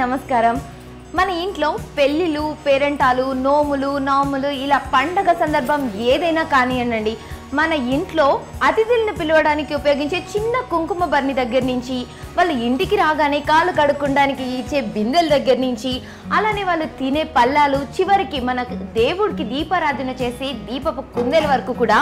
నమస్కారం. మన ఇంట్లో పెళ్ళిళ్ళు, పేరెంటాలు, నోములు, నాములు ఇలా పండగ సందర్భం ఏదైనా కానియండి, మన ఇంట్లో అతిథులను పిలవడానికి ఉపయోగించే చిన్న కుంకుమ బర్ని దగ్గర నుంచి, వాళ్ళ ఇంటికి రాగానే కాళ్ళు కడుక్కోవడానికి ఇచ్చే బిందెల దగ్గర నుంచి, అలానే వాళ్ళు తినే పళ్ళాలు, చివరికి మన దేవుడికి దీపారాధన చేసే దీపపు కుందెల వరకు కూడా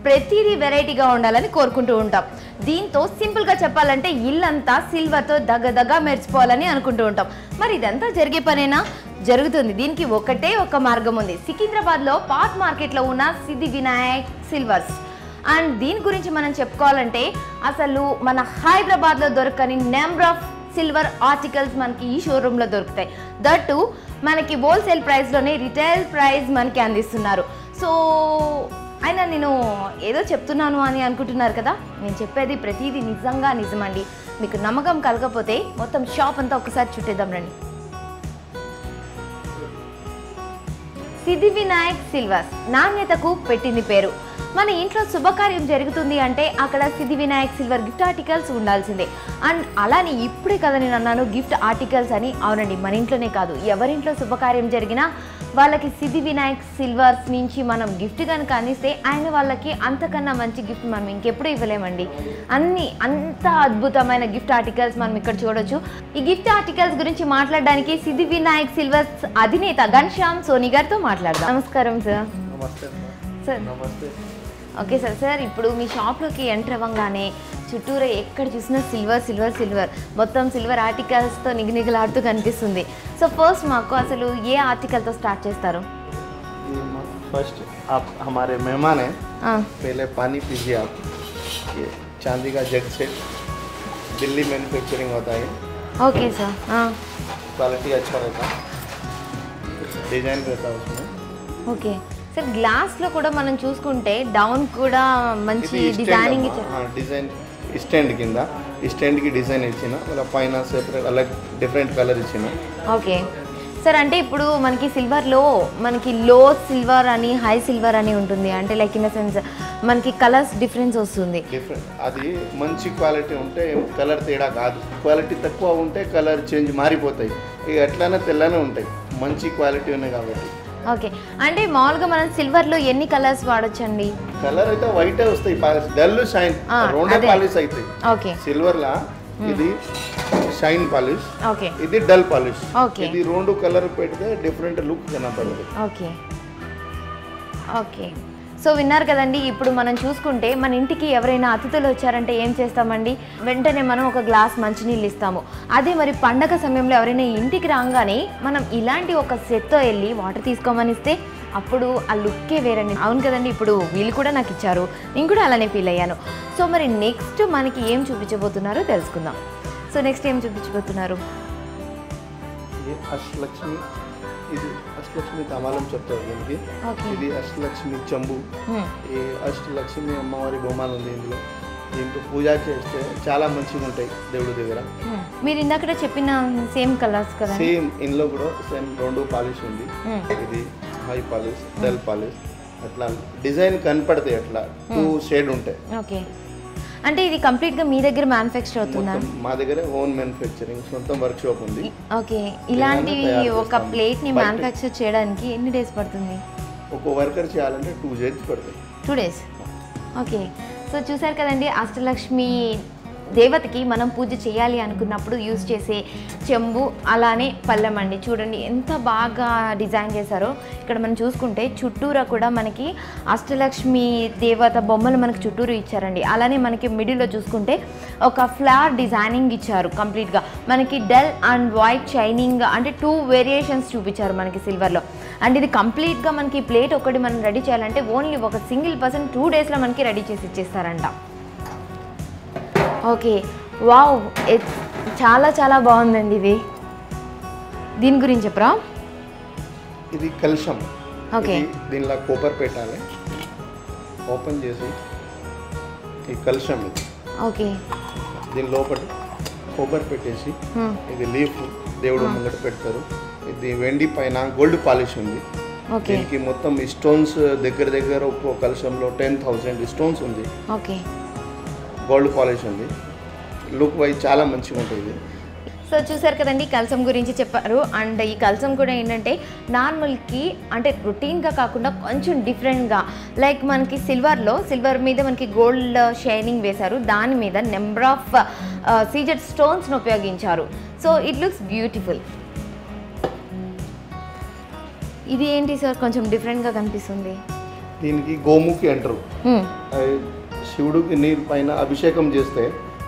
ప్రతిదీ వెరైటీగా ఉండాలని కోరుకుంటూ ఉంటాం. దీంతో సింపుల్గా చెప్పాలంటే ఇల్లంతా సిల్వర్తో దగ్గ మెరిచిపోవాలని అనుకుంటూ ఉంటాం. మరి ఇదంతా జరిగే పనేనా? జరుగుతుంది. దీనికి ఒకటే ఒక మార్గం ఉంది. సికింద్రాబాద్లో పాత్ మార్కెట్లో ఉన్న సిద్ధి వినాయక్ సిల్వర్స్. అండ్ దీని గురించి మనం చెప్పుకోవాలంటే అసలు మన హైదరాబాద్లో దొరకని నెంబర్ ఆఫ్ సిల్వర్ ఆర్టికల్స్ మనకి ఈ షోరూంలో దొరుకుతాయి. దట్టు మనకి హోల్సేల్ ప్రైస్లోనే రిటైల్ ప్రైస్ మనకి అందిస్తున్నారు. సో అయినా నేను ఏదో చెప్తున్నాను అని అనుకుంటున్నారు కదా, నేను చెప్పేది ప్రతిదీ నిజంగా నిజమండి. మీకు నమ్మకం కలగకపోతే మొత్తం షాప్ అంతా ఒకసారి చుట్టేద్దాం రండి. సిద్ధి వినాయక్ సిల్వర్స్ నాణ్యతకు పెట్టింది పేరు. మన ఇంట్లో శుభకార్యం జరుగుతుంది అంటే అక్కడ సిద్ధి వినాయక్ సిల్వర్ గిఫ్ట్ ఆర్టికల్స్ ఉండాల్సిందే. అండ్ అలానే ఇప్పుడే కదా నేను అన్నాను గిఫ్ట్ ఆర్టికల్స్ అని. అవునండి, మన ఇంట్లోనే కాదు, ఎవరింట్లో శుభకార్యం జరిగినా వాళ్ళకి సిద్ధి వినాయక్ సిల్వర్స్ నుంచి మనం గిఫ్ట్ కనుక అందిస్తే ఆయన వాళ్ళకి అంతకన్నా మంచి గిఫ్ట్ మనం ఇంకెప్పుడు ఇవ్వలేమండి. అంత అద్భుతమైన గిఫ్ట్ ఆర్టికల్స్ మనం ఇక్కడ చూడొచ్చు. ఈ గిఫ్ట్ ఆర్టికల్స్ గురించి మాట్లాడడానికి సిద్ధి వినాయక్ సిల్వర్స్ అధినేత ఘనశ్యామ్ సోని గారితో మాట్లాడదాం. నమస్కారం సార్. సార్ నమస్తే. ఓకే సార్, ఇప్పుడు మీ షాప్లోకి ఎంటర్ అవ్వగానే చుట్టూరా ఎక్కడ చూసినా సిల్వర్ మొత్తం సిల్వర్ ఆర్టికల్స్తో నిగనిగలాడుతూ కనిపిస్తుంది. సో ఫస్ట్ మాకు అసలు ఏ ఆర్టికల్తో స్టార్ట్ చేస్తారు? फर्स्ट आप हमारे मेहमान हैं, पहले पानी पीजिए आप. ये चांदी का जग से दिल्ली मैन्युफैक्चरिंग होता है. Okay sir. क्वालिटी अच्छा रहता है, डिजाइन रहता है उसमें. ఓకే సార్, గ్లాస్లో కూడా మనం చూసుకుంటే డౌన్ కూడా మంచి డిజైనింగ్ ఇచ్చారు. డిజైన్ స్టాండ్ కింద స్టాండ్కి డిజైన్ ఇచ్చిన, అలా పైన సెపరేట్ అలా డిఫరెంట్ కలర్ ఇచ్చిన. ఓకే సార్, అంటే ఇప్పుడు మనకి సిల్వర్లో మనకి లో సిల్వర్ అని హై సిల్వర్ అని ఉంటుంది. అంటే లైక్ ఇన్ ద సెన్స్ మనకి కలర్స్ డిఫరెన్స్ వస్తుంది. డిఫరెంట్ అది మంచి క్వాలిటీ ఉంటే కలర్ తేడా కాదు, క్వాలిటీ తక్కువ ఉంటే కలర్ చేంజ్ మారిపోతాయి. ఇక ఎట్లానే తెల్లనే ఉంటాయి, మంచి క్వాలిటీ ఉన్నాయి కాబట్టి. ఓకే, అంటే మామూలుగా మనం సిల్వర్లో ఎన్ని కలర్స్ వాడొచ్చండి? కలర్ అయితే వైట్ వస్తాయి, డల్ షైన్ రెండే పాలిష్ అవుతాయి. ఓకే, సిల్వర్ లా ఇది షైన్ పాలిష్, ఓకే ఇది డల్ పాలిష్. ఓకే, ఇది రెండు కలర్ పెడితే డిఫరెంట్ లుక్ కనపడదు. ఓకే ఓకే సో విన్నారు కదండి. ఇప్పుడు మనం చూసుకుంటే మన ఇంటికి ఎవరైనా అతిథులు వచ్చారంటే ఏం చేస్తామండి? వెంటనే మనం ఒక గ్లాస్ మంచినీళ్ళు ఇస్తాము. అదే మరి పండగ సమయంలో ఎవరైనా ఇంటికి రాగానే మనం ఇలాంటి ఒక సెట్తో వెళ్ళి వాటర్ తీసుకోమని ఇస్తే అప్పుడు ఆ లుక్కే వేరండి. అవును కదండి, ఇప్పుడు వీళ్ళు కూడా నాకు ఇచ్చారు, నేను కూడా అలానే ఫీల్ అయ్యాను. సో మరి నెక్స్ట్ మనకి ఏం చూపించబోతున్నారో తెలుసుకుందాం. సో నెక్స్ట్ ఏం చూపించబోతున్నారు? అష్టలక్ష్మి, ఇది అష్టలక్ష్మి తమాలం చెప్తారు దీనికి. ఇది అష్టలక్ష్మి చెంబు. ఈ అష్టలక్ష్మి అమ్మవారి బొమ్మలు ఉంది ఇందులో. దీంతో పూజ చేస్తే చాలా మంచిగా ఉంటాయి దేవుడి దగ్గర. మీరు ఇందాక చెప్పిన సేమ్ కలర్స్ కదా? సేమ్ ఇందులో కూడా సేమ్ రెండు పాలిష్ ఉంది. ఇది హై పాలిష్, డల్ పాలిష్, అట్లా డిజైన్ కనపడతాయి, అట్లా టూ షేడ్ ఉంటాయి. ఓకే, అంటే ఇది కంప్లీట్గా మీ దగ్గర మ్యానుఫ్యాక్చర్ అవుతుందా? మా దగ్గర ఓన్ మ్యానుఫ్యాక్చరింగ్ సొంతం వర్క్ షాప్ ఉంది. ఓకే, ఇలాంటి ఒక ప్లేట్ని మ్యానుఫ్యాక్చర్ చేయడానికి ఎన్ని డేస్ పడుతుంది? ఒక వర్కర్ చేయాలంటే 2 days పడుతుంది. 2 days. ఓకే, సో చూసారు కదండి, అష్టలక్ష్మి దేవతకి మనం పూజ చేయాలి అనుకున్నప్పుడు యూజ్ చేసే చెంబు, అలానే పళ్ళెం అండి. చూడండి ఎంత బాగా డిజైన్ చేశారో. ఇక్కడ మనం చూసుకుంటే చుట్టూరా కూడా మనకి అష్టలక్ష్మి దేవత బొమ్మలు మనకి చుట్టూరు ఇచ్చారండి. అలానే మనకి మిడిల్లో చూసుకుంటే ఒక ఫ్లవర్ డిజైనింగ్ ఇచ్చారు కంప్లీట్గా. మనకి డల్ అండ్ వైట్ షైనింగ్ అంటే 2 వేరియేషన్స్ చూపించారు మనకి సిల్వర్లో. అండ్ ఇది కంప్లీట్గా మనకి ప్లేట్ ఒకటి మనం రెడీ చేయాలంటే ఓన్లీ ఒక సింగిల్ పర్సన్ 2 daysలో మనకి రెడీ చేసి ఇచ్చేస్తారంట. ఓకే, వావ్, చాలా చాలా బాగుందండి ఇది. దీని గురించి చెప్పరా? ఇది కలశం. ఓకే, దీనిలో కోపర్ పెట్టాలి, ఓపెన్ చేసి ఈ కలశం ఇది. ఓకే, దీని లోపల కోపర్ పెట్టేసి ఇది లీఫ్ దేవుడు ముంగట పెడతారు. ఇది వెండి పైన గోల్డ్ పాలిష్ ఉంది. దీనికి మొత్తం స్టోన్స్ దగ్గర ఒక్కో కలశంలో 10,000 స్టోన్స్ ఉంది. ఓకే, గోల్డ్ పాలిష్ ఉంది. లుక్ వైజ్ చాలా మంచిగా ఉంటుంది. సో చూసారు కదండి కలసం గురించి చెప్పారు. అండ్ ఈ కలసం కూడా ఏంటంటే నార్మల్కి అంటే రొటీన్గా కాకుండా కొంచెం డిఫరెంట్గా, లైక్ మనకి సిల్వర్ మీద మనకి గోల్డ్ షైనింగ్ వేశారు, దాని మీద నెంబర్ ఆఫ్ సీజెడ్ స్టోన్స్ను ఉపయోగించారు. So it looks beautiful. ఇది ఏంటి సార్ కొంచెం డిఫరెంట్గా కనిపిస్తుంది? దీనికి గోముఖి అంటారు. శివుడికి నీరు పైన అభిషేకం చేస్తే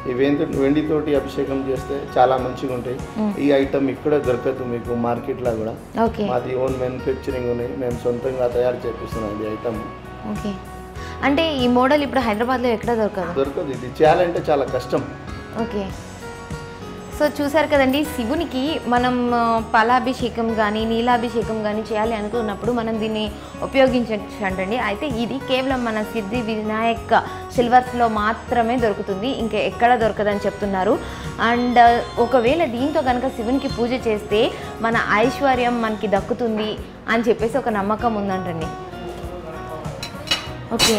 ఈ వెండితోటి అభిషేకం చేస్తే చాలా మంచిగా ఉంటాయి. ఈ ఐటమ్ ఇక్కడ దొరకదు మీకు మార్కెట్లో కూడా. మాది ఓన్ మ్యానుఫ్యాక్చరింగ్ ఉన్నాయి, మేము సొంతంగా తయారు చేపిస్తున్నాం ఈ ఐటమ్. ఓకే, అంటే ఈ మోడల్ ఇప్పుడు హైదరాబాద్లో ఎక్కడ దొరకదు? ఇది చేయాలంటే చాలా కష్టం. ఓకే, సో చూసారు కదండి, శివునికి మనం పాలాభిషేకం కానీ నీలాభిషేకం కానీ చేయాలి అనుకున్నప్పుడు మనం దీన్ని ఉపయోగించవచ్చు అంటండి. అయితే ఇది కేవలం మన సిద్ధి వినాయక్ సిల్వర్స్లో మాత్రమే దొరుకుతుంది, ఇంకా ఎక్కడ దొరకదని చెప్తున్నారు. అండ్ ఒకవేళ దీంతో కనుక శివునికి పూజ చేస్తే మన ఐశ్వర్యం మనకి దక్కుతుంది అని చెప్పేసి ఒక నమ్మకం ఉందంటండి. ఓకే,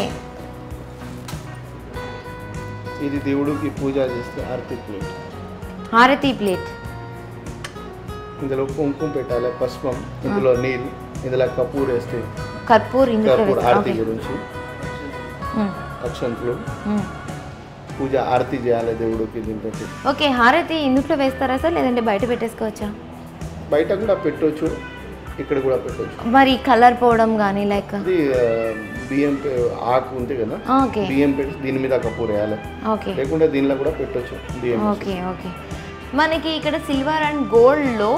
ఇది దేవుడికి పూజ చేస్తే హారతి ప్లేట్. ఇందులో కుంకుమ పెట్టాలి, పసుపం, ఇందులో నీళ్ళు, ఇందులో కపూర్ వేస్తే కర్పూర్ హారతి గురించి అక్షంతులు పూజ ఆరతి చేయాలి దేవుడికి దీంతో. ఓకే, హారతి ఇందులో వేస్తారా సార్, లేదంటే బయట పెట్టేసుకోవచ్చా? బయట కూడా పెట్టవచ్చు, ఇక్కడ కూడా పెట్టవచ్చు. మరి కలర్ పోవడం కానీ లైక్ ఇది బియ్యం ఆకు ఉంది కదా, బియ్యం పెట్టి దీని మీద కపూర్ వేయాలి, లేకుంటే దీనిలో కూడా పెట్టవచ్చు బియ్యం. ఓకే ఓకే, మనకి ఇక్కడ సిల్వర్ అండ్ గోల్డ్లో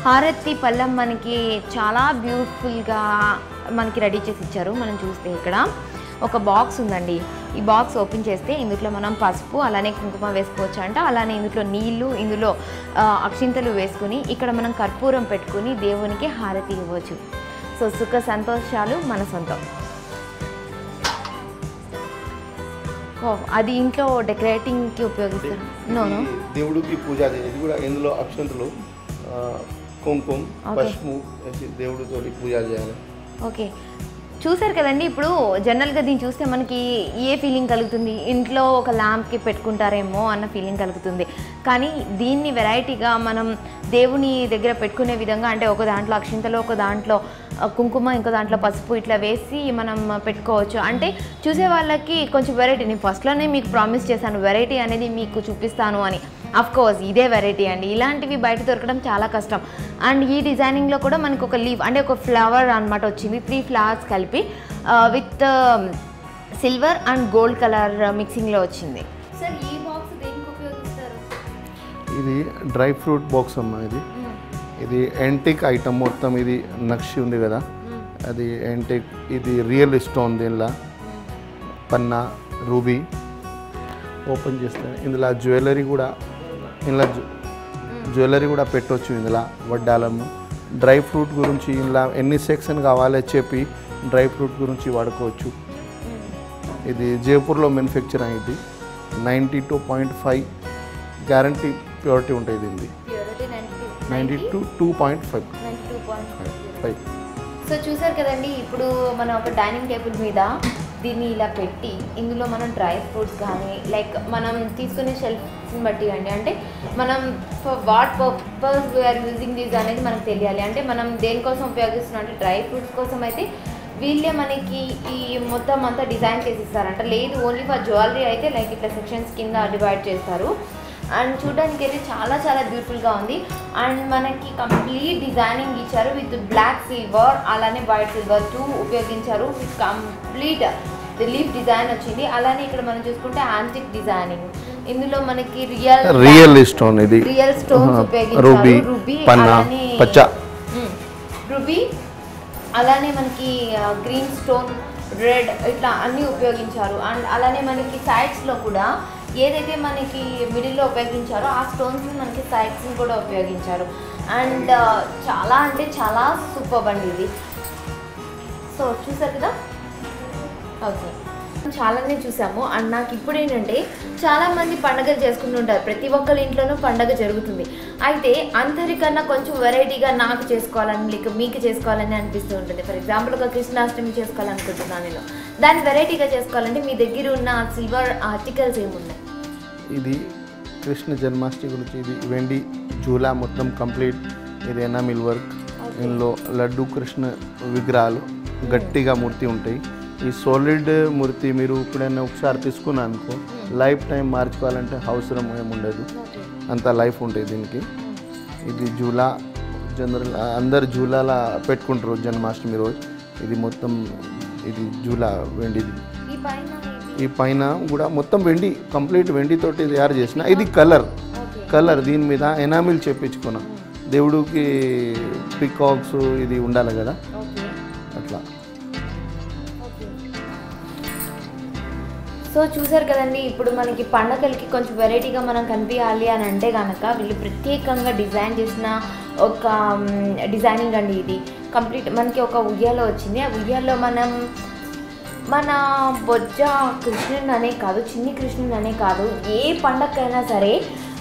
హారతి పళ్ళం మనకి చాలా బ్యూటిఫుల్గా మనకి రెడీ చేసి ఇచ్చారు. మనం చూస్తే ఇక్కడ ఒక బాక్స్ ఉందండి. ఈ బాక్స్ ఓపెన్ చేస్తే ఇందులో మనం పసుపు అలానే కుంకుమ వేసుకోవచ్చు అంట. అలానే ఇందులో నీళ్ళు, ఇందులో అక్షింతలు వేసుకుని ఇక్కడ మనం కర్పూరం పెట్టుకుని దేవునికి హారతి ఇవ్వచ్చు. సో సుఖ సంతోషాలు మన సొంతం. అది ఇంట్లో డెకరేటింగ్కి ఉపయోగిస్తారు. నోను దేవుడికి పూజ చేసేది కూడా ఇందులో అక్షంతలు, కుంకుమ, పసుపు దేవుడితో పూజ చేయాలి. ఓకే, చూసారు కదండి. ఇప్పుడు జనరల్గా దీన్ని చూస్తే మనకి ఏ ఫీలింగ్ కలుగుతుంది? ఇంట్లో ఒక ల్యాంప్కి పెట్టుకుంటారేమో అన్న ఫీలింగ్ కలుగుతుంది. కానీ దీన్ని వెరైటీగా మనం దేవుని దగ్గర పెట్టుకునే విధంగా, అంటే ఒక దాంట్లో అక్షింతలు, ఒక దాంట్లో కుంకుమ, ఇంకో దాంట్లో పసుపు ఇట్లా వేసి మనం పెట్టుకోవచ్చు. అంటే చూసే వాళ్ళకి కొంచెం వెరైటీ. నేను ఫస్ట్లోనే మీకు ప్రామిస్ చేశాను వెరైటీ అనేది మీకు చూపిస్తాను అని. అఫ్కోర్స్ ఇదే వెరైటీ అండి. ఇలాంటివి బయట దొరకడం చాలా కష్టం. అండ్ ఈ డిజైనింగ్లో కూడా మనకు ఒక లీవ్ అంటే ఒక ఫ్లవర్ అనమాట వచ్చింది. 3 ఫ్లవర్స్ కలిపి with silver and gold colour మిక్సింగ్లో వచ్చింది. సార్ ఈ బాక్స్ దేనికి ఉపయోగిస్తారు? ఇది డ్రై ఫ్రూట్ బాక్స్ అమ్మా. ఇది యాంటిక్ ఐటమ్ మొత్తం. ఇది నక్షి ఉంది కదా, అది యాంటిక్. ఇది రియల్ స్టోన్. దీనిలో పన్నా, రూబీ ఓపెన్ చేస్తే ఇందులో జ్యువెలరీ కూడా పెట్టవచ్చు. ఇందులో వడ్డాలము, డ్రై ఫ్రూట్ గురించి ఇందులో ఎన్ని సెక్షన్ కావాలో చెప్పి డ్రై ఫ్రూట్ గురించి వాడుకోవచ్చు. ఇది జైపూర్లో మ్యానుఫ్యాక్చర్ అయింది. 92.5 గ్యారంటీ ప్యూరిటీ ఉంటుంది. దీనిది 92.5. సో చూసారు కదండి, ఇప్పుడు మనం ఒక డైనింగ్ టేబుల్ మీద దీన్ని ఇలా పెట్టి ఇందులో మనం డ్రై ఫ్రూట్స్ కానీ లైక్ మనం తీసుకునే షెల్ఫ్ని బట్టి అండి, అంటే మనం for what purpose we are using these అనేది మనకు తెలియాలి. అంటే మనం దేనికోసం ఉపయోగిస్తున్నాం అంటే డ్రై ఫ్రూట్స్ కోసం అయితే వీళ్ళే మనకి ఈ మొత్తం అంతా డిజైన్ చేసి ఇస్తారంట. లేదు ఓన్లీ ఫర్ జ్యువెలరీ అయితే లైక్ ఇట్లా సెక్షన్స్ కింద డివైడ్ చేస్తారు. అండ్ చూడడానికి అయితే చాలా చాలా బ్యూటిఫుల్గా ఉంది. అండ్ మనకి కంప్లీట్ డిజైనింగ్ ఇచ్చారు విత్ బ్లాక్ సిల్వర్ అలానే వైట్ సిల్వర్ 2 ఉపయోగించారు. విత్ కంప్లీట్ లీఫ్ డిజైన్ వచ్చింది. అలానే ఇక్కడ మనం చూసుకుంటే యాంటిక్ డిజైనింగ్. ఇందులో మనకి రియల్ స్టోన్, ఇది రియల్ స్టోన్స్ ఉపయోగించారు. రూబీ, అలానే రూబీ, అలానే మనకి గ్రీన్ స్టోన్, రెడ్, ఇట్లా అన్నీ ఉపయోగించారు. అండ్ అలానే మనకి సైడ్స్లో కూడా ఏదైతే మనకి మిడిల్లో ఉపయోగించారో ఆ స్టోన్స్ మనకి సైడ్స్ని కూడా ఉపయోగించారు. అండ్ చాలా అంటే చాలా సూపర్ అండి ఇది. సో చూసారు కదా. ఓకే, చాలానే చూసాము. అండ్ నాకు ఇప్పుడు ఏంటంటే చాలామంది పండగలు చేసుకుంటుంటారు. ప్రతి ఒక్కరి ఇంట్లోనూ పండగ జరుగుతుంది. అయితే అందరికన్నా కొంచెం వెరైటీగా నాకు చేసుకోవాలని లేక మీకు చేసుకోవాలని అనిపిస్తూ ఉంటుంది. ఫర్ ఎగ్జాంపుల్ ఒక కృష్ణాష్టమి చేసుకోవాలనుకుంటున్నాను నేను. దాన్ని వెరైటీగా చేసుకోవాలంటే మీ దగ్గర ఉన్న సిల్వర్ ఆర్టికల్స్ ఏమున్నాయి? ఇది కృష్ణ జన్మాష్టమి గురించి ఇది వెండి జూలా మొత్తం కంప్లీట్ ఇది ఎనామిల్ వర్క్. ఇందులో లడ్డు కృష్ణ విగ్రహాలు గట్టిగా మూర్తి ఉంటాయి. ఈ సాలిడ్ మూర్తి మీరు ఎప్పుడైనా ఒకసారి తీసుకున్నాను అనుకో లైఫ్ టైం మార్చుకోవాలంటే అవసరం ఏముండదు, అంత లైఫ్ ఉంటుంది దీనికి. ఇది జూలా జనరల్ అందరు జూలాలా పెట్టుకుంటారు జన్మాష్టమి రోజు. ఇది మొత్తం ఇది జూలా వెండిది. ఈ పైన కూడా మొత్తం వెండి, కంప్లీట్ వెండితోటి తయారు చేసిన. ఇది కలర్ దీని మీద ఎనామిల్ చేపించుకున్నా. దేవుడికి పికాక్స్ ఇది ఉండాలి కదా అట్లా. సో చూసారు కదండి, ఇప్పుడు మనకి పండగలకి కొంచెం వెరైటీగా మనం కనిపించాలి అని అంటే కనుక వీళ్ళు ప్రత్యేకంగా డిజైన్ చేసిన ఒక డిజైనింగ్ అండి. ఇది కంప్లీట్ మనకి ఒక ఉయ్యాలో వచ్చింది. ఆ ఉయ్యాల్లో మన బొజ్జ కృష్ణుని అనే కాదు, చిన్ని కృష్ణుని అనే కాదు, ఏ పండగకైనా సరే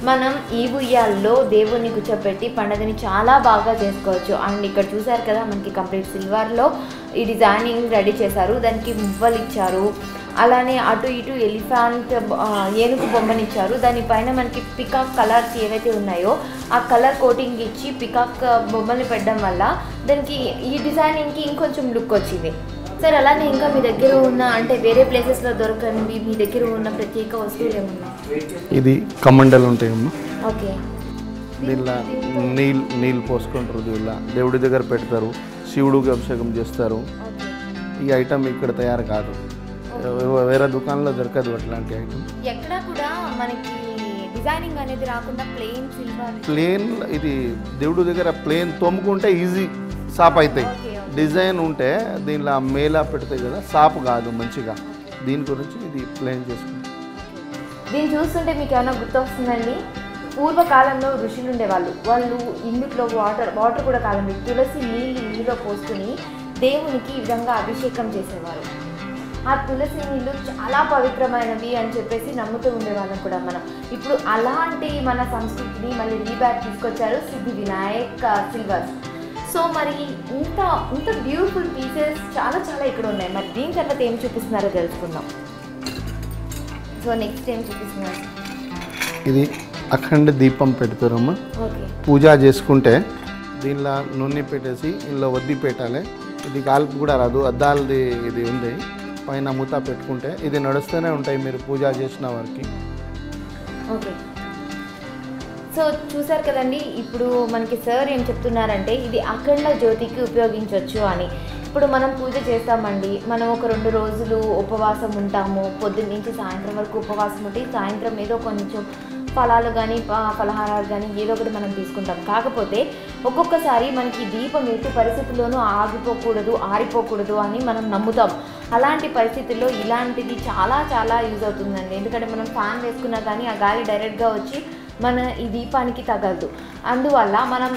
మనం ఈ ఉయ్యాల్లో దేవుణ్ణి కూర్చోపెట్టి పండుగని చాలా బాగా చేసుకోవచ్చు. అండ్ ఇక్కడ చూసారు కదా మనకి కంప్లీట్ సిల్వర్లో ఈ డిజైనింగ్ రెడీ చేశారు. దానికి మువ్వలు ఇచ్చారు, అలానే అటు ఇటు ఎలిఫెంట్ ఏనుగు బొమ్మనిచ్చారు. దానిపైన మనకి పికాక్ కలర్స్ ఏవైతే ఉన్నాయో ఆ కలర్ కోటింగ్ ఇచ్చి పికాక్ బొమ్మల్ని పెట్టడం వల్ల దానికి ఈ డిజైనింగ్కి ఇంకొంచెం లుక్ వచ్చింది. సార్ అలానే ఇంకా మీ దగ్గర ఉన్న అంటే వేరే ప్లేసెస్లో దొరకనివి మీ దగ్గర ఉన్న ప్రత్యేక వస్తువులు ఏమన్నా? ఇది కమండలు ఉంటాయమ్మా. ఓకే. దీనిలో నీళ్ళు పోసుకుంటారు, దీనిలో దేవుడి దగ్గర పెడతారు, శివుడికి అభిషేకం చేస్తారు. ఈ ఐటమ్ ఇక్కడ తయారు కాదు, వేరే దుకాణంలో దొరకదు అట్లాంటి ఐటమ్. ఎక్కడ కూడా మనకి డిజైనింగ్ అనేది రాకుండా ప్లేన్ ఇది దేవుడి దగ్గర ప్లేన్ తోముకుంటే ఈజీ సాప్ అవుతాయి. డిజైన్ ఉంటే దీనిలో మేలా పెడతాయి కదా, సాప్ కాదు మంచిగా. దీని గురించి ఇది ప్లేన్ చేసుకుంటాం. దీన్ని చూస్తుంటే మీకు ఏమైనా గుర్తొస్తుందండి? పూర్వకాలంలో ఋషులు ఉండేవాళ్ళు, వాళ్ళు ఇందులో వాటర్ కూడా కాదండి, తులసి నీళ్ళలో పోసుకుని దేవునికి ఈ విధంగా అభిషేకం చేసేవారు. ఆ తులసి నీళ్ళు చాలా పవిత్రమైనవి అని చెప్పేసి నమ్ముతూ ఉండేవాళ్ళం కూడా మనం. ఇప్పుడు అలాంటి మన సంస్కృతిని మళ్ళీ రీబ్యాక్ తీసుకొచ్చారు సిద్ధి వినాయక్ సిల్వర్స్. సో మరి ఇంత బ్యూటిఫుల్ పీసెస్ చాలా ఇక్కడ ఉన్నాయి. మరి దీని తర్వాత ఏం చూపిస్తున్నారో తెలుసుకుందాం. సో నెక్స్ట్ ఏం చూపిస్తున్నారు? ఇది అఖండ దీపం పెడతారమ్మా. ఓకే. పూజ చేసుకుంటే దీనిలో నూనె పెట్టేసి ఇందులో వద్ది పెట్టాలి. ఇది కాల్పు కూడా రాదు, అద్దాలది ఇది ఉంది. పైన మూత పెట్టుకుంటే ఇది నడుస్తూనే ఉంటాయి మీరు పూజ చేసిన వారికి. ఓకే. సో చూసారు కదండి, ఇప్పుడు మనకి సార్ ఏం చెప్తున్నారంటే ఇది అఖండ జ్యోతికి ఉపయోగించవచ్చు అని. ఇప్పుడు మనం పూజ చేస్తామండి, మనం ఒక 2 రోజులు ఉపవాసం ఉంటాము, పొద్దున్న నుంచి సాయంత్రం వరకు ఉపవాసం ఉంటే సాయంత్రం ఏదో కొంచెం ఫలాలు కానీ ఫలహారాలు కానీ ఏదో ఒకటి మనం తీసుకుంటాం. కాకపోతే ఒక్కొక్కసారి మనకి దీపం ఎట్టి పరిస్థితుల్లోనూ ఆరిపోకూడదు అని మనం నమ్ముతాం. అలాంటి పరిస్థితుల్లో ఇలాంటిది చాలా యూజ్ అవుతుందండి. ఎందుకంటే మనం ఫ్యాన్ వేసుకున్నా కానీ ఆ గాలి డైరెక్ట్గా వచ్చి మన ఈ దీపానికి తగలదు. అందువల్ల మనం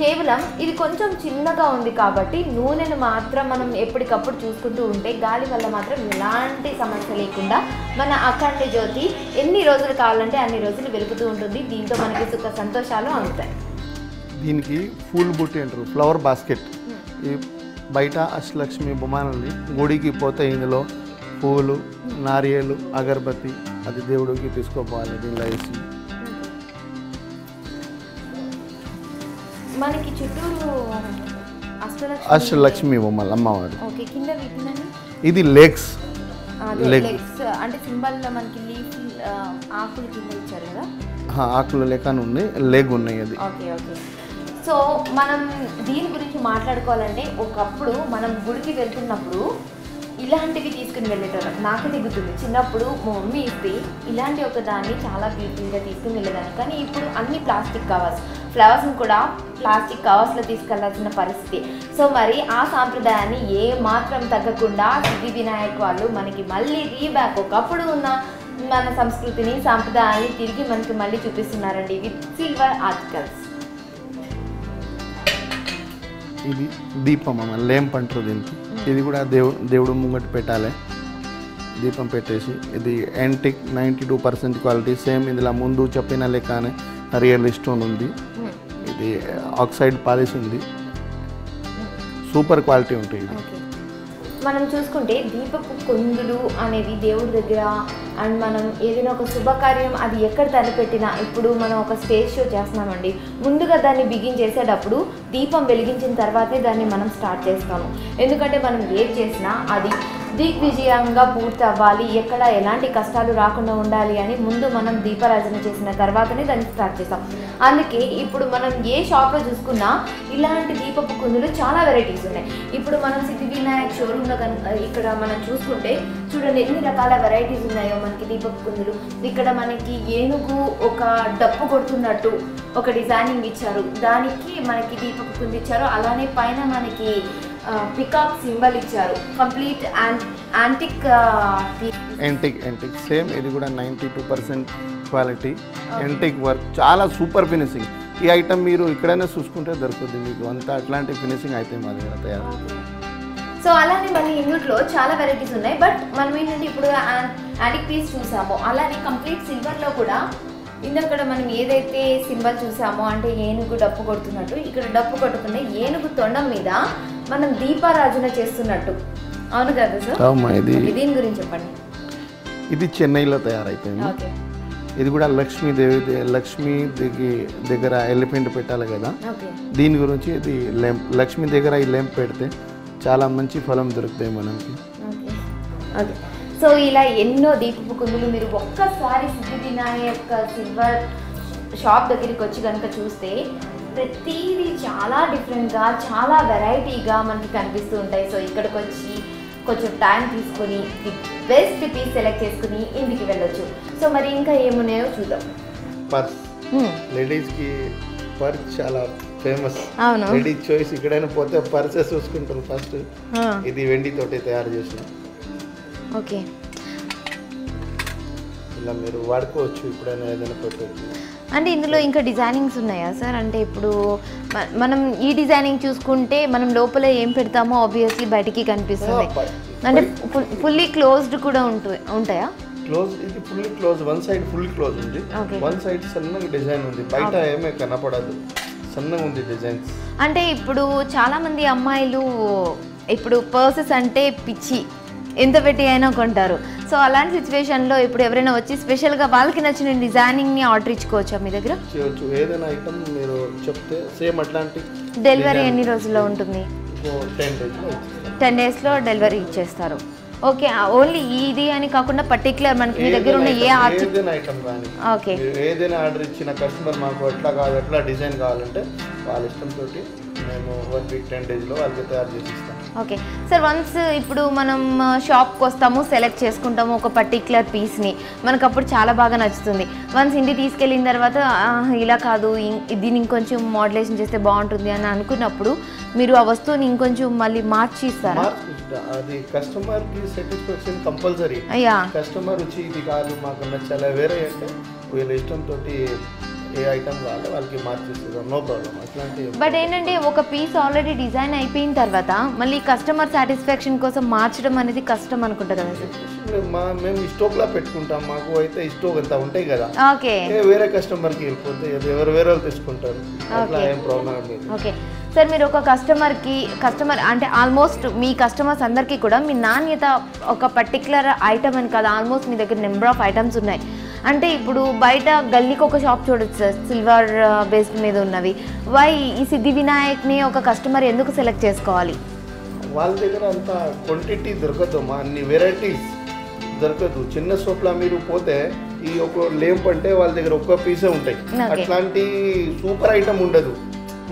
కేవలం ఇది కొంచెం చిన్నగా ఉంది కాబట్టి నూనెను మాత్రం మనం ఎప్పటికప్పుడు చూసుకుంటూ ఉంటే గాలి వల్ల మాత్రం ఎలాంటి సమస్య లేకుండా మన అఖండ జ్యోతి ఎన్ని రోజులు కావాలంటే అన్ని రోజులు వెలుగుతూ ఉంటుంది. దీంతో మనకి సుఖ సంతోషాలు అందుతాయి. దీనికి పూల్ బుట్టి అంటారు, ఫ్లవర్ బాస్కెట్. ఈ బయట అష్టలక్ష్మి బొమ్మనండి, గుడికి పోతే ఇందులో పూలు, నారియలు, అగరబత్తి అది దేవుడికి తీసుకోపోవాలి. దీనిలో వేసి మనకి చుట్టూరు అష్టలక్ష్మి బొమ్మలు అమ్మవారు. ఓకే. కింద ఇది లెగ్స్ అంటే సింబల్ మనకి లీఫ్ ఆకులు కింద ఇచ్చారు కదా, ఆకులు లెక్కన ఉన్నాయి, లెగ్ ఉన్నాయి అది. ఓకే. సో మనం దీని గురించి మాట్లాడుకోవాలంటే ఒకప్పుడు మనం గుడికి వెళ్తున్నప్పుడు ఇలాంటివి తీసుకుని వెళ్ళేటోళ్ళం. నాకు దిగుతుంది చిన్నప్పుడు మా మమ్మీ ఇస్తే ఇలాంటి ఒక దాన్ని చాలా బ్యూటిఫుల్గా తీసుకుని వెళ్ళేదాన్ని. కానీ ఇప్పుడు అన్ని ప్లాస్టిక్ కవర్స్, ఫ్లవర్స్ని కూడా ప్లాస్టిక్ కవర్స్లో తీసుకెళ్లాల్సిన పరిస్థితి. సో మరి ఆ సాంప్రదాయాన్ని ఏ మాత్రం తగ్గకుండా సిద్ధి వినాయక్ వాళ్ళు మనకి మళ్ళీ రీబ్యాక్ ఒకప్పుడు ఉన్న మన సంస్కృతిని సాంప్రదాయాన్ని తిరిగి మనకి మళ్ళీ చూపిస్తున్నారండి విత్ సిల్వర్ ఆర్టికల్స్. ఇది దీపం అమ్మ, లేంప్ అంటారు దీనికి. ఇది కూడా దేవుడు ముంగట పెట్టాలి, దీపం పెట్టేసి. ఇది యాంటిక్ 92% క్వాలిటీ, సేమ్ ఇందులో ముందు చెప్పిన లెక్కనే రియల్ స్టోన్ ఉంది. ఇది ఆక్సైడ్ పాలిష్ ఉంది, సూపర్ క్వాలిటీ ఉంటుంది. మనం చూసుకుంటే దీపపు కొందులు అనేవి దేవుడి దగ్గర అండ్ మనం ఏదైనా ఒక శుభకార్యం అది ఎక్కడ తలపెట్టినా, ఇప్పుడు మనం ఒక స్టేజ్ షో చేస్తున్నామండి, ముందుగా దాన్ని బిగిన్ చేసేటప్పుడు దీపం వెలిగించిన తర్వాతే దాన్ని మనం స్టార్ట్ చేస్తాము. ఎందుకంటే మనం ఏది చేసినా అది దిగ్విజయంగా పూర్తి అవ్వాలి, ఎక్కడ ఎలాంటి కష్టాలు రాకుండా ఉండాలి అని ముందు మనం దీపారాధన చేసిన తర్వాతనే దాన్ని స్టార్ట్ చేస్తాం. అందుకే ఇప్పుడు మనం ఏ షాప్లో చూసుకున్నా ఇలాంటి దీపపు కుందులు చాలా వెరైటీస్ ఉన్నాయి. ఇప్పుడు మనం సిద్ధి వినాయక్ షోరూంలో కనుక ఇక్కడ మనం చూసుకుంటే చూడండి ఎన్ని రకాల వెరైటీస్ ఉన్నాయో మనకి దీపపు కుందులు. ఇక్కడ మనకి ఏనుగు ఒక డప్పు కొడుతున్నట్టు ఒక డిజైనింగ్ ఇచ్చారు, దానికి మనకి దీపపు కుందు ఇచ్చారు. అలానే పైన మనకి పికాక్ సింబల్ ఇచ్చారు, కంప్లీట్ యాంటిక్ సేమ్. ఇది కూడా 92% క్వాలిటీ యాంటిక్ వర్క్, చాలా సూపర్ ఫినిషింగ్. ఈ ఐటమ్ మీరు ఇక్కడైనా చూసుకుంటే దొరుకుతుంది మీకు, అంతా అట్లాంటి ఫినిషింగ్ అయితే మా దగ్గర తయారు. సో అలానే మళ్ళీ ఇందులో చాలా వెరైటీస్ ఉన్నాయి. బట్ మనం ఏంటంటే ఇప్పుడు యాంటిక్ పీస్ చూసామో అలానే కంప్లీట్ సిల్వర్లో కూడా ఇందక్కడ మనం ఏదైతే సింబల్ చూసామో అంటే ఏనుగు డప్పు కొడుతున్నట్టు, ఇక్కడ డప్పు కొట్టుకునే ఏనుగు తొండం మీద మనం దీపారాధన చేస్తున్నట్టు. అవును కదా సార్? దీని గురించి చెప్పండి. ఇది చెన్నైలో తయారైపోయింది. ఇది కూడా లక్ష్మీదేవి దగ్గర ఎలిఫెంట్ పెట్టాలి కదా, దీని గురించి ఇది లెంప్. లక్ష్మీ దగ్గర ఈ లెంప్ పెడితే చాలా మంచి ఫలం దొరుకుతాయి మనకి. సో ఇలా ఎన్నో దీపపు కుందులు మీరు ఒక్కసారి సిద్ధి వినాయక్ సిల్వర్ షాప్ దగ్గరికి వచ్చి కనుక చూస్తే ప్రతిదీ చాలా డిఫరెంట్గా చాలా వెరైటీగా మనకి కనిపిస్తూ ఉంటాయి. సో ఇక్కడికి వచ్చి కొంచెం టైం తీసుకొని ది బెస్ట్ పీస్ సెలెక్ట్ చేసుకుని ఇంటికి వెళ్ళొచ్చు. సో మరి ఇంకా ఏమున్నాయో చూద్దాం. పర్స్, లేడీస్కి పర్స్ చాలా ఫేమస్. అవును, లేడీస్ చాయిస్. ఇక్కడైనా పోతే పర్సెస్ చూసుకుంటారు ఫస్ట్. ఇది వెండితోటి తయారు చేసిన. ఓకే, ఇలా మీరు వాడుకోవచ్చు ఇప్పుడైనా ఏదైనా పెట్టవచ్చు. అంటే ఇందులో ఇంకా డిజైనింగ్స్ ఉన్నాయా సార్? అంటే ఇప్పుడు మనం ఈ డిజైనింగ్ చూసుకుంటే మనం లోపల ఏం పెడతామో ఆబ్వియస్లీ బయటికి కనిపిస్తుంది. అంటే ఫుల్లీ క్లోజ్డ్ కూడా ఉంటాయా? క్లోజ్, ఇది fully close. One side fully close ఉంది, వన్ సైడ్ సన్నగా డిజైన్ ఉంది. బయట ఏమీ కనపడదు, సన్నగా ఉంది డిజైన్స్. అంటే ఇప్పుడు చాలా మంది అమ్మాయిలు ఇప్పుడు పర్సెస్ అంటే పిచ్చి, ఎంత పెట్టి అయినా కొంటారు. సో అలాంటి సిచ్యువేషన్లో ఇప్పుడు ఎవరైనా వచ్చి స్పెషల్గా వాళ్ళకి నచ్చిన డిజైనింగ్ని ఆర్డర్ ఇచ్చుకోవచ్చా మీ దగ్గర? చేయొచ్చు. ఏదైనా ఐటమ్ మీరు చెప్తే సేమ్ అట్లాంటి. డెలివరీ ఎన్ని రోజుల్లో ఉంటుంది? 10 డేస్లో డెలివరీ ఇచ్చేస్తారు. ఓకే, ఓన్లీ ఇది అని కాకుండా పర్టికులర్ మనకి మీ దగ్గర ఉన్న ఏ ఐటమ్ కానీ ఓకే ఏదైనా ఆర్డర్ ఇచ్చిన కస్టమర్ మాకు ఎట్లా కావాలి ఎట్లా డిజైన్ కావాలంటే వాళ్ళ ఇష్టంతో మేము 1 వీక్ 10 డేస్లో వాళ్ళకి తయారు చేసి ఇస్తాం. ఓకే సార్, వన్స్ ఇప్పుడు మనం షాప్కి వస్తాము, సెలెక్ట్ చేసుకుంటాము ఒక పర్టిక్యులర్ పీస్ని, మనకు అప్పుడు చాలా బాగా నచ్చుతుంది. వన్స్ ఇంటికి తీసుకెళ్ళిన తర్వాత ఇలా కాదు, దీన్ని ఇంకొంచెం మోడలేషన్ చేస్తే బాగుంటుంది అని అనుకున్నప్పుడు మీరు ఆ వస్తువుని ఇంకొంచెం మళ్ళీ మార్చి ఇస్తారా? అది కస్టమర్కి సాటిస్ఫాక్షన్ కంపల్సరీ. కస్టమర్ వచ్చి ఇది కాదు మాకు నచ్చాలా వేరే అంటే వీళ్ళ ఇష్టంతో ఏ ఐటమ్ కావాలో వాళ్ళకి మార్చేస్తారు, నో ప్రాబ్లం. అట్లాంటి బట్ ఏంటంటే ఒక పీస్ ఆల్రెడీ డిజైన్ అయిపోయిన తర్వాత మళ్ళీ కస్టమర్ సాటిస్ఫాక్షన్ కోసం మార్చడం అనేది కష్టం అనుకుంటా కదా సార్? మేము స్టోక్లా పెట్టుకుంటాం, మాకు అయితే స్టోక్ అంతా ఉంటాయి కదా. ఓకే, వేరే కస్టమర్కి వెళ్ళిపోతే ఎవరు వేరే వాళ్ళు తీసుకుంటారు, అట్లా ఏం ప్రాబ్లం లేదు. ఓకే సార్, మీరు ఒక కస్టమర్ అంటే ఆల్మోస్ట్ మీ కస్టమర్స్ అందరికీ కూడా మీ నాణ్యత ఒక పర్టికులర్ ఐటమ్ అని కాదు, ఆల్మోస్ట్ మీ దగ్గర నెంబర్ ఆఫ్ ఐటమ్స్ ఉన్నాయి. అంటే ఇప్పుడు బయట గల్లీకి ఒక షాప్ చూడొచ్చు సార్ సిల్వర్ బేస్డ్ మీద ఉన్నవి. వై ఈ సిద్ధి వినాయక్ని ఒక కస్టమర్ ఎందుకు సెలెక్ట్ చేసుకోవాలి? వాళ్ళ దగ్గర అంత క్వాంటిటీ దొరకదు, మా అన్ని వెరైటీస్ దొరకదు. చిన్న షాప్లో మీరు పోతే ఈ ఒక లేంప్ అంటే వాళ్ళ దగ్గర ఒక్క పీసే ఉంటాయి, అట్లాంటి సూపర్ ఐటమ్ ఉండదు,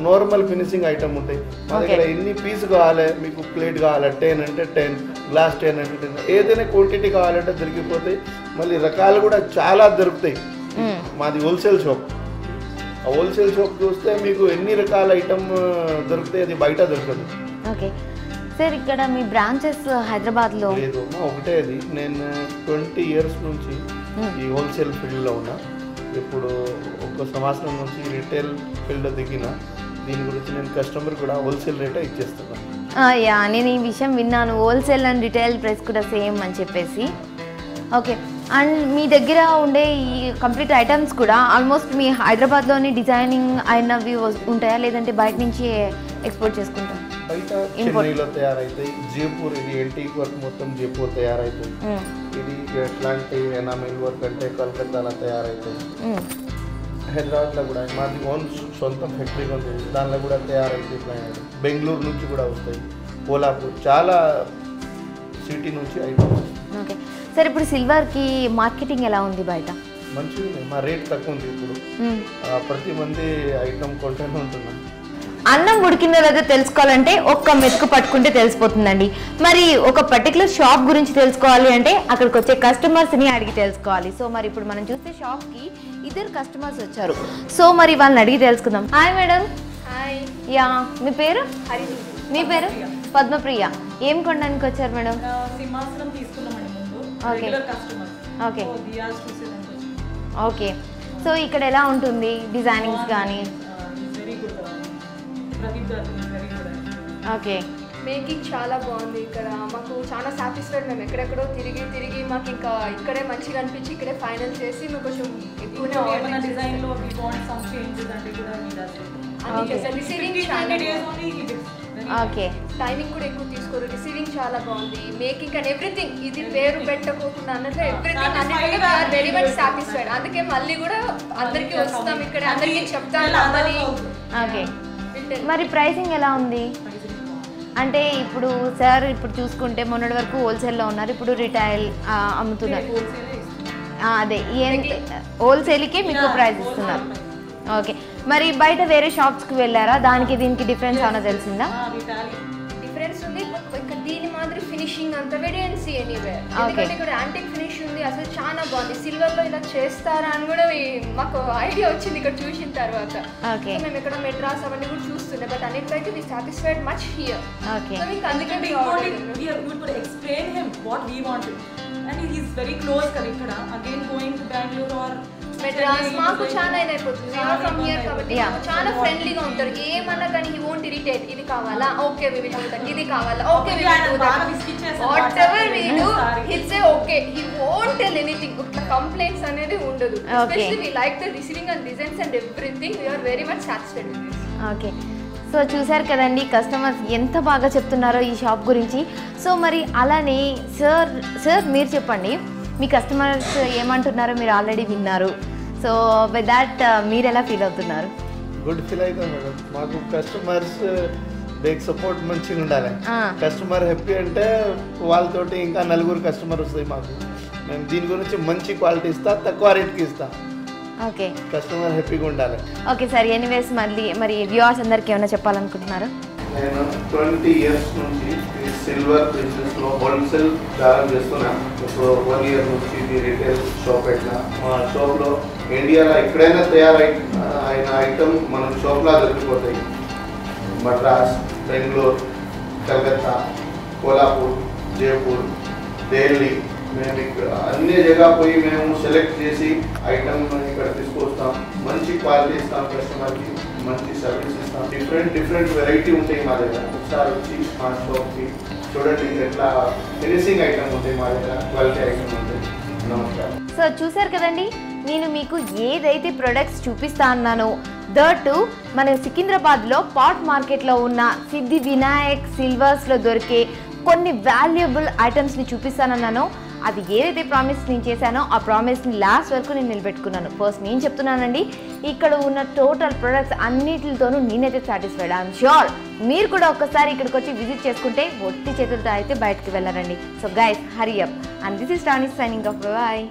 నార్మల్ ఫినిషింగ్ ఐటమ్ ఉంటాయి. మా దగ్గర ఎన్ని పీస్ కావాలి, మీకు ప్లేట్ కావాలి 10 అంటే 10, గ్లాస్ 10 అంటే 10, ఏదైనా క్వాంటిటీ కావాలంటే దొరికిపోతాయి. మళ్ళీ రకాలు కూడా చాలా దొరుకుతాయి. మాది హోల్సేల్ షాప్. ఆ హోల్సేల్ షాప్ చూస్తే మీకు ఎన్ని రకాల ఐటమ్ దొరుకుతాయి, అది బయట దొరకదు. ఓకే సార్, ఇక్కడ మీ బ్రాంచెస్ హైదరాబాద్లో లేదు, ఒకటే. అది నేను 20 years నుంచి ఈ హోల్సేల్ ఫీల్డ్లో ఉన్నా. ఇప్పుడు 1 సంవత్సరం నుంచి రిటైల్ ఫీల్డ్ దిగిన. దీని గురించి నేను కస్టమర్ కూడా హోల్సేల్ రేటే ఇచ్చేస్తున్నాను. యా, నేను ఈ విషయం విన్నాను, హోల్సేల్ అండ్ రిటైల్ ప్రైస్ కూడా సేమ్ అని చెప్పేసి. ఓకే, అండ్ మీ దగ్గర ఉండే ఈ కంప్లీట్ ఐటమ్స్ కూడా ఆల్మోస్ట్ మీ హైదరాబాద్లోని డిజైనింగ్ అయినవి ఉంటాయా, లేదంటే బయట నుంచి ఎక్స్పోర్ట్ చేసుకుంటాం? బయట చెన్నైలో తయారైతాయి, జైపూర్ ఇది యాంటిక్ వర్క్ మొత్తం జైపూర్ తయారైతాయి. ఇది ఎట్లాంటి ఎనామిల్ వర్క్ అంటే కలకత్తాలో తయారైతాయి. హైదరాబాద్లో కూడా మాది ఓన్ సొంత ఫ్యాక్టరీ ఉంది, దానిలో కూడా తయారైతాయి. బెంగళూరు నుంచి కూడా వస్తాయి, కోలాపూర్ చాలా సిటీ నుంచి ఐటమ్స్. ఓకే సార్, ఇప్పుడు సిల్వర్కి మార్కెటింగ్ ఎలా ఉంది బయట? మంచిగా ఉంది, మా రేట్ తక్కువ ఉంది ఇప్పుడు. ప్రతి మంది ఐటమ్ కొంటూనే ఉంటున్నాం. అన్నం ఉడికిందో లేదో తెలుసుకోవాలంటే ఒక్క మెతుకు పట్టుకుంటే తెలిసిపోతుందండి. మరి ఒక పర్టికులర్ షాప్ గురించి తెలుసుకోవాలి అంటే అక్కడికి వచ్చే కస్టమర్స్ని అడిగి తెలుసుకోవాలి. సో మరి ఇప్పుడు మనం చూస్తే షాప్కి ఇద్దరు కస్టమర్స్ వచ్చారు. సో మరి వాళ్ళని అడిగి తెలుసుకుందాం. Hi madam. హాయ్. యా, మీ పేరు? హరిణి. మీ పేరు? పద్మప్రియ. ఏం కొనడానికి వచ్చారు మేడం? సింహాసనం తీసుకున్నామండి ముందు. Okay. Regular customer. Okay. So diyas చూసేదానికి వచ్చాం. ఓకే. సో ఇక్కడ ఎలా ఉంటుంది డిజైనింగ్స్ కానీ? Very good. ప్రదీప్ గారు వెరీ గుడ్. ఓకే. మేకింగ్ చాలా బాగుంది ఇక్కడ. మాకు చాలా సాటిస్ఫైడ్. మేము ఎక్కడెక్కడో తిరిగి మాకు ఇంకా ఇక్కడే మంచిగా అనిపించి ఇక్కడే ఫైనల్ చేసి మేము కొంచెం ఎక్కువనే ఏమైనా డిజైన్ లో వి వాంట్ సమ్ చేంజెస్ అంటే కూడా మీ రిసీవింగ్ ఓకే. టైమింగ్ కూడా ఎక్కువ తీసుకోరు. రిసీవింగ్ చాలా బాగుంది. మేకింగ్ అండ్ ఎవ్రీథింగ్, ఇది పేరు పెట్టకోకుండా అన్నట్లు ఎవ్రీథింగ్ అన్నిటికీ వెరీ మచ్ సాటిస్ఫైడ్. అందుకే మళ్ళీ కూడా అందరికీ వస్తాం, ఇక్కడ అందరికీ చెప్తాం. ఓకే. మరి ప్రైసింగ్ ఎలా ఉంది? అంటే ఇప్పుడు సార్ ఇప్పుడు చూసుకుంటే మొన్నటి వరకు హోల్సేల్లో ఉన్నారు, ఇప్పుడు రిటైల్ అమ్ముతున్నారు. అదే హోల్సేల్కే మీకు ప్రైస్ ఇస్తున్నారు. ఓకే. మరి బయట వేరే షాప్స్కి వెళ్ళారా? దానికి దీనికి డిఫరెన్స్ ఏమైనా తెలిసిందా? డిఫరెన్స్ ఉంది. ఇక్కడ దీని మాదిరి ఫినిషింగ్ అంత వెడియన్సీ ఎనీవేర్. ఎందుకంటే ఇక్కడ యాంటిక్ ఫినిష్ ఉంది, అసలు చాలా బాగుంది. సిల్వర్ లో ఇలా చేస్తారా అని కూడా మాకు ఐడియా వచ్చింది ఇక్కడ చూసిన తర్వాత. ఓకే. మేము ఇక్కడ మెడ్రాస్ అవన్నీ కూడా చూస్తుండే, బట్ అన్నిటికైతే we satisfied much here. Okay. So మీకు అందుకే explain him what we wanted and he is very close కదా ఇక్కడ. Again going to Bengaluru or Madras మాకు చాలా అయిపోతుంది ఫ్రమ్ హియర్ కాబట్టి చాలా ఫ్రెండ్లీగా ఉంటారు. ఏమన్నా కానీ హీ వోంట్ ఇరిటేట్. ఇది కావాలా, okay we will do that. ఇది కావాలా, okay we will do that. Whatever we do he'll say okay. He won't tell anything. Complaints అనేది ఉండదు. Especially we like the receiving and designs and everything. We are very much satisfied with this. Okay. So చూసారు కదండి customers ఎంత బాగా చెప్తున్నారో ఈ shop గురించి. So మరి అలానే సార్ మీరు చెప్పండి, మీ కస్టమర్స్ ఏమంటున్నారో మీరు ఆల్రెడీ విన్నారు. సో విత్ దాట్ మీరు ఎలా ఫీల్ అవుతున్నారు? గుడ్ ఫీల్ అవుతాం మేడం. మాకు కస్టమర్స్ బేక్ సపోర్ట్ మంచిగా ఉండాలి. కస్టమర్ హ్యాపీ అంటే వాళ్ళతోటి ఇంకా నలుగురు కస్టమర్ వస్తాయి మాకు. మేము దీని గురించి మంచి క్వాలిటీ ఇస్తా, తక్కువ రేట్కి ఇస్తాం. ఓకే. కస్టమర్ హ్యాపీగా ఉండాలి. ఓకే సార్, ఎనీవేస్ మరి వ్యూవర్స్ అందరికి ఏమైనా చెప్పాలనుకుంటున్నారా? నేను 20 years నుంచి ఈ సిల్వర్ బిజినెస్లో హోల్సేల్ ప్రారంభం చేస్తున్నాను. ఇప్పుడు 1 year నుంచి ఇది రిటైల్ షాప్ పెట్టిన. మా షాప్లో ఇండియాలో ఎక్కడైనా అయిన ఐటమ్ మన షాప్లో దొరికిపోతాయి. మద్రాస్, బెంగళూరు, కలకత్తా, కోలాపూర్, జైపూర్, ఢిల్లీ, మేము ఇక్కడ అన్ని జగ పోయి మేము సెలెక్ట్ చేసి ఐటమ్ ఇక్కడ తీసుకొస్తాం. మంచి క్వాలిటీ ఇస్తాం, కస్టమర్కి మంచి సర్వీస్ ఇస్తాం. డిఫరెంట్ వెరైటీ ఉంటాయి మా దగ్గర. ఒకసారి వచ్చి మా షాప్కి చూడండి, ఎట్లా ఫినిషింగ్ ఐటమ్ ఉంటాయి మా దగ్గర, క్వాలిటీ ఐటమ్ ఉంటాయి. నమస్కారం. సో చూసారు కదండి, నేను మీకు ఏదైతే ప్రొడక్ట్స్ చూపిస్తా అన్నానో దట్టు మన సికింద్రాబాద్లో పాట్ మార్కెట్లో ఉన్న సిద్ధి వినాయక్ సిల్వర్స్లో దొరికే కొన్ని వాల్యుబుల్ ఐటమ్స్ని చూపిస్తానన్నానో, అది ఏదైతే ప్రామిస్ నేను చేశానో ఆ ప్రామిస్ని లాస్ట్ వరకు నేను నిలబెట్టుకున్నాను. ఫస్ట్ నేను చెప్తున్నానండి, ఇక్కడ ఉన్న టోటల్ ప్రొడక్ట్స్ అన్నిటితోనూ నేనైతే సాటిస్ఫైడ్. ఐఎమ్ ష్యూర్ మీరు కూడా ఒక్కసారి ఇక్కడికి వచ్చి విజిట్ చేసుకుంటే ఒట్టి చేతులతో అయితే బయటకు వెళ్ళారండి. So guys hurry up. And this is Tony signing off. Bye.